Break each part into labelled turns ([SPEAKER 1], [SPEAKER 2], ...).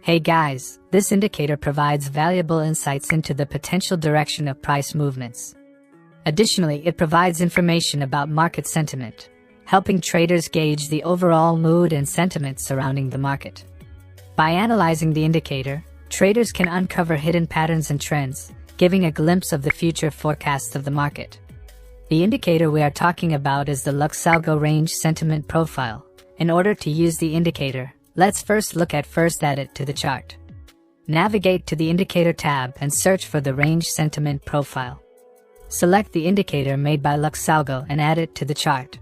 [SPEAKER 1] Hey guys, this indicator provides valuable insights into the potential direction of price movements. Additionally, it provides information about market sentiment, helping traders gauge the overall mood and sentiment surrounding the market. By analyzing the indicator, traders can uncover hidden patterns and trends, giving a glimpse of the future forecasts of the market. The indicator we are talking about is the Luxalgo Range Sentiment Profile. In order to use the indicator, let's first add it to the chart. Navigate to the Indicator tab and search for the Range Sentiment Profile. Select the indicator made by Luxalgo and add it to the chart.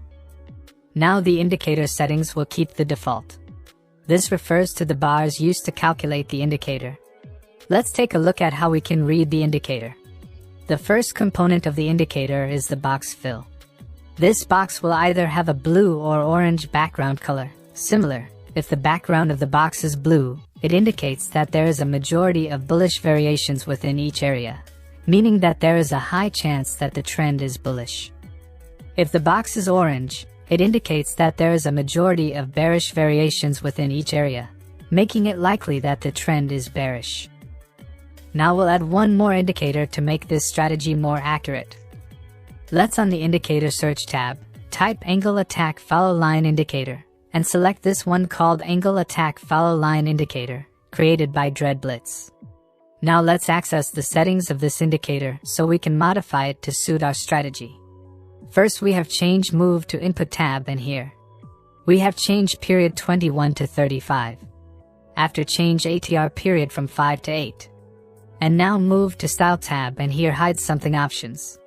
[SPEAKER 1] Now the indicator settings will keep the default. This refers to the bars used to calculate the indicator. Let's take a look at how we can read the indicator. The first component of the indicator is the box fill. This box will either have a blue or orange background color. Similar, if the background of the box is blue, it indicates that there is a majority of bullish variations within each area, meaning that there is a high chance that the trend is bullish. If the box is orange, it indicates that there is a majority of bearish variations within each area, making it likely that the trend is bearish. Now we'll add one more indicator to make this strategy more accurate. Let's on the Indicator Search tab, type Angle Attack Follow Line Indicator, and select this one called Angle Attack Follow Line Indicator, created by DreadBlitz. Now let's access the settings of this indicator so we can modify it to suit our strategy. First we have changed Move to Input tab, and here we have changed period 21 to 35. After change ATR period from 5 to 8. And now move to Style tab, and here hide something options.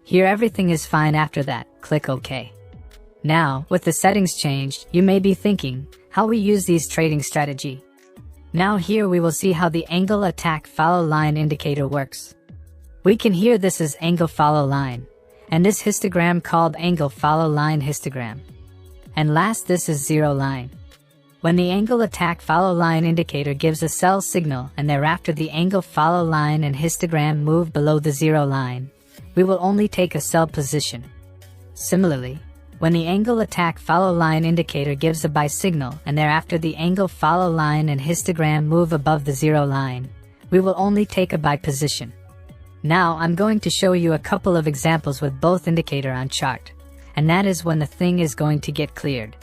[SPEAKER 1] Here everything is fine. After that, click OK. Now, with the settings changed, you may be thinking, how we use these trading strategy. Now here we will see how the Angle Attack Follow Line Indicator works. We can hear this is Angle Follow Line, and this histogram called Angle Follow Line Histogram. And last, this is Zero Line. When the Angle Attack Follow Line Indicator gives a sell signal and thereafter the Angle Follow Line and histogram move below the zero line, we will only take a sell position. Similarly, when the Angle Attack Follow Line Indicator gives a buy signal and thereafter the Angle Follow Line and histogram move above the zero line, we will only take a buy position. Now I'm going to show you a couple of examples with both indicator on chart, and that is when the thing is going to get cleared.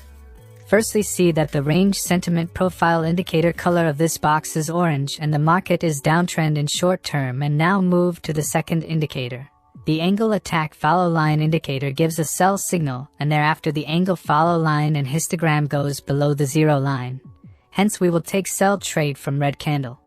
[SPEAKER 1] Firstly, see that the Range Sentiment Profile indicator color of this box is orange and the market is downtrend in short term. And now move to the second indicator. The Angle Attack Follow Line Indicator gives a sell signal and thereafter the Angle Follow Line and histogram goes below the zero line. Hence we will take sell trade from red candle.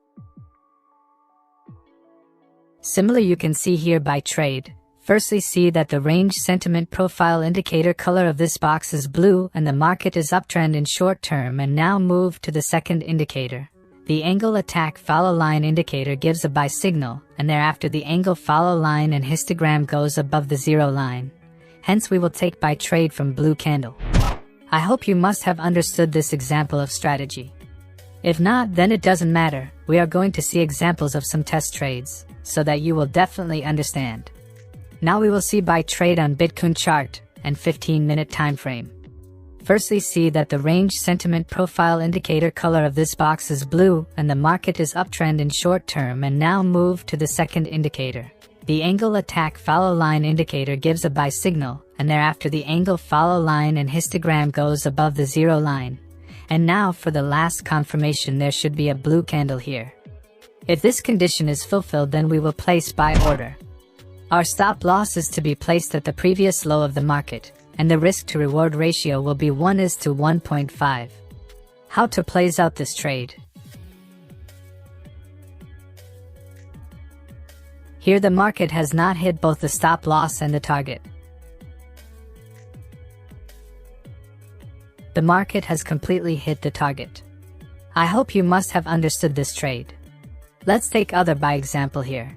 [SPEAKER 1] Similar, you can see here by trade. Firstly, see that the Range Sentiment Profile indicator color of this box is blue and the market is uptrend in short term. And now move to the second indicator. The Angle Attack Follow Line Indicator gives a buy signal and thereafter the Angle Follow Line and histogram goes above the zero line. Hence we will take buy trade from blue candle. I hope you must have understood this example of strategy. If not, then it doesn't matter. We are going to see examples of some test trades, so that you will definitely understand. Now we will see buy trade on Bitcoin chart and 15-minute time frame. Firstly, see that the Range Sentiment Profile indicator color of this box is blue and the market is uptrend in short term. And now move to the second indicator. The Angle Attack Follow Line Indicator gives a buy signal and thereafter the Angle Follow Line and histogram goes above the zero line. And now for the last confirmation, there should be a blue candle here. If this condition is fulfilled, then we will place buy order. Our stop loss is to be placed at the previous low of the market, and the risk to reward ratio will be 1:1.5. How to plays out this trade? Here the market has not hit both the stop loss and the target. The market has completely hit the target. I hope you must have understood this trade. Let's take other buy example here.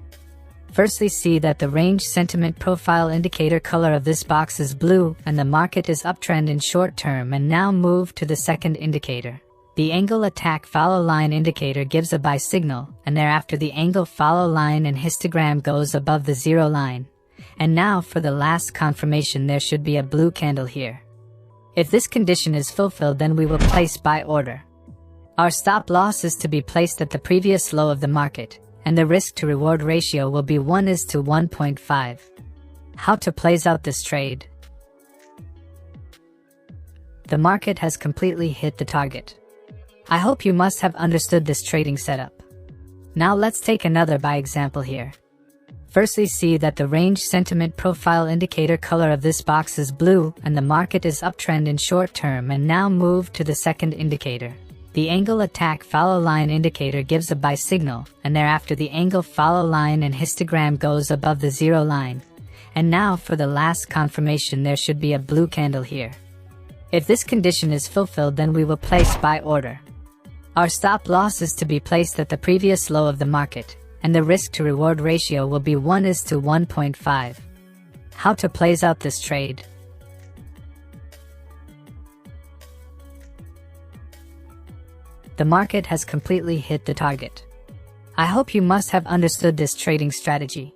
[SPEAKER 1] Firstly, see that the Range Sentiment Profile indicator color of this box is blue and the market is uptrend in short term. And now move to the second indicator. The Angle Attack Follow Line Indicator gives a buy signal and thereafter the Angle Follow Line and histogram goes above the zero line. And now for the last confirmation, there should be a blue candle here. If this condition is fulfilled, then we will place buy order. Our stop loss is to be placed at the previous low of the market, and the risk to reward ratio will be 1:1.5. How to plays out this trade? The market has completely hit the target. I hope you must have understood this trading setup. Now let's take another buy example here. Firstly, see that the range sentiment profile indicator color of this box is blue and the market is uptrend in short term, and now move to the second indicator. The angle attack follow line indicator gives a buy signal, and thereafter the angle follow line and histogram goes above the zero line. And now for the last confirmation, there should be a blue candle here. If this condition is fulfilled, then we will place buy order. Our stop loss is to be placed at the previous low of the market, and the risk to reward ratio will be 1:1.5. How to plays out this trade? The market has completely hit the target. I hope you must have understood this trading strategy.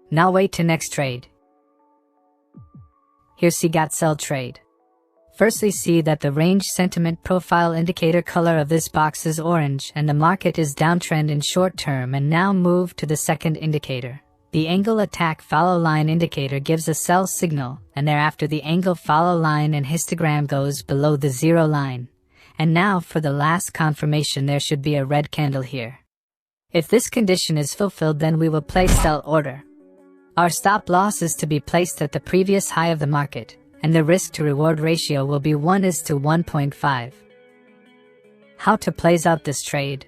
[SPEAKER 1] Now wait to next trade. Here's see got sell trade. Firstly, see that the range sentiment profile indicator color of this box is orange and the market is downtrend in short term, and now move to the second indicator. The angle attack follow line indicator gives a sell signal, and thereafter the angle follow line and histogram goes below the zero line. And now for the last confirmation, there should be a red candle here. If this condition is fulfilled, then we will place sell order. Our stop loss is to be placed at the previous high of the market, and the risk to reward ratio will be 1:1.5. How to plays out this trade?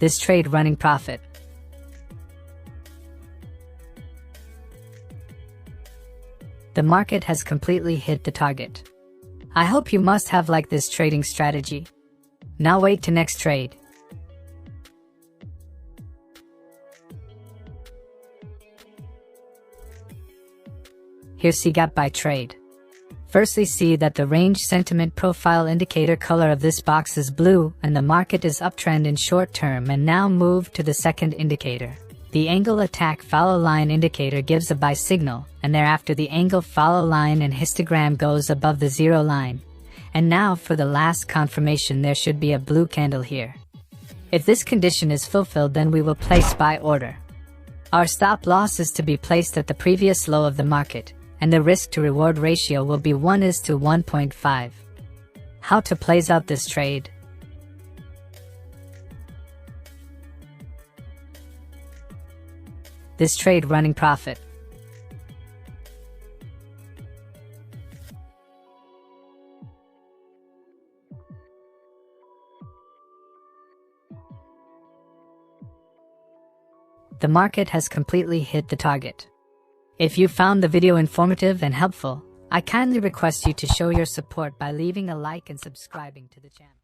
[SPEAKER 1] This trade running profit. The market has completely hit the target. I hope you must have liked this trading strategy. Now wait to next trade. Here's see got buy trade. Firstly, see that the range sentiment profile indicator color of this box is blue and the market is uptrend in short term, and now move to the second indicator. The angle attack follow line indicator gives a buy signal, and thereafter the angle follow line and histogram goes above the zero line. And now for the last confirmation, there should be a blue candle here. If this condition is fulfilled, then we will place buy order. Our stop loss is to be placed at the previous low of the market, and the risk to reward ratio will be 1:1.5. How to plays out this trade? This trade running profit. The market has completely hit the target. If you found the video informative and helpful, I kindly request you to show your support by leaving a like and subscribing to the channel.